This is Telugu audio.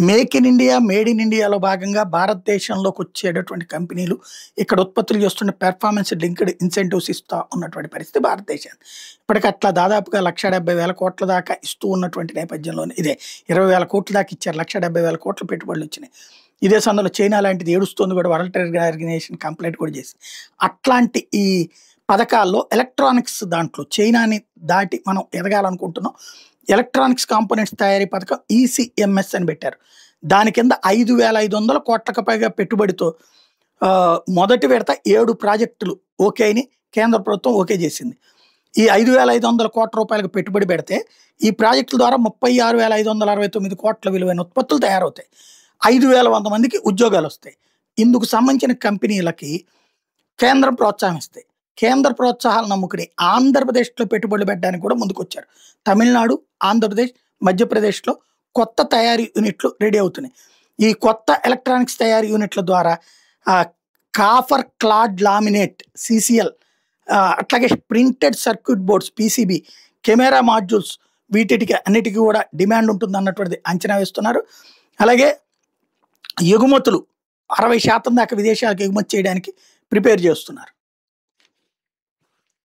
Make in India, made in ఇండియాలో భాగంగా భారతదేశంలోకి వచ్చేటటువంటి కంపెనీలు ఇక్కడ ఉత్పత్తులు చేస్తున్న పెర్ఫార్మెన్స్ లింక్డ్ ఇన్సెంటివ్స్ ఇస్తా ఉన్నటువంటి పరిస్థితి భారతదేశానికి. ఇప్పటికి అట్లా దాదాపుగా 1,70,000 కోట్ల దాకా ఇస్తూ ఉన్నటువంటి నేపథ్యంలోనే ఇదే 20,000 కోట్ల దాకా ఇచ్చారు. 1,70,000 కోట్ల పెట్టుబడులు వచ్చినాయి. ఇదే సందర్భంలో చైనా లాంటిది ఏడుస్తుంది కూడా, వరల్డ్ ట్రేడ్ ఆర్గనైజేషన్ కంప్లైంట్ కూడా చేసింది. అట్లాంటి ఈ పథకాల్లో ఎలక్ట్రానిక్స్ దాంట్లో చైనాని దాటి మనం ఎదగాలనుకుంటున్నాం. ఎలక్ట్రానిక్స్ కాంపోనెంట్స్ తయారీ పథకం ఈసీఎంఎస్ అని పెట్టారు. దాని కింద 5,500 కోట్లకు పైగా పెట్టుబడితో మొదటి విడత 7 ప్రాజెక్టులు ఓకే అని కేంద్ర ప్రభుత్వం ఓకే చేసింది. ఈ 5,500 కోట్ల రూపాయలకు పెట్టుబడి పెడితే ఈ ప్రాజెక్టుల ద్వారా 36,569 కోట్ల విలువైన ఉత్పత్తులు తయారవుతాయి. 5,100 మందికి ఉద్యోగాలు వస్తాయి. ఇందుకు సంబంధించిన కంపెనీలకి కేంద్రం ప్రోత్సాహిస్తాయి. కేంద్ర ప్రోత్సాహాలు నమ్ముకుని ఆంధ్రప్రదేశ్లో పెట్టుబడులు పెట్టడానికి కూడా ముందుకొచ్చారు. తమిళనాడు, ఆంధ్రప్రదేశ్, మధ్యప్రదేశ్లో కొత్త తయారీ యూనిట్లు రెడీ అవుతున్నాయి. ఈ కొత్త ఎలక్ట్రానిక్స్ తయారీ యూనిట్ల ద్వారా కాఫర్ క్లాడ్ లామినేట్ సిసిఎల్, అట్లాగే printed circuit boards PCB, camera modules వీటికి అన్నిటికీ కూడా డిమాండ్ ఉంటుంది అన్నటువంటిది అంచనా వేస్తున్నారు. అలాగే ఎగుమతులు 60% దాకా విదేశాలకు ఎగుమతి చేయడానికి ప్రిపేర్ చేస్తున్నారు.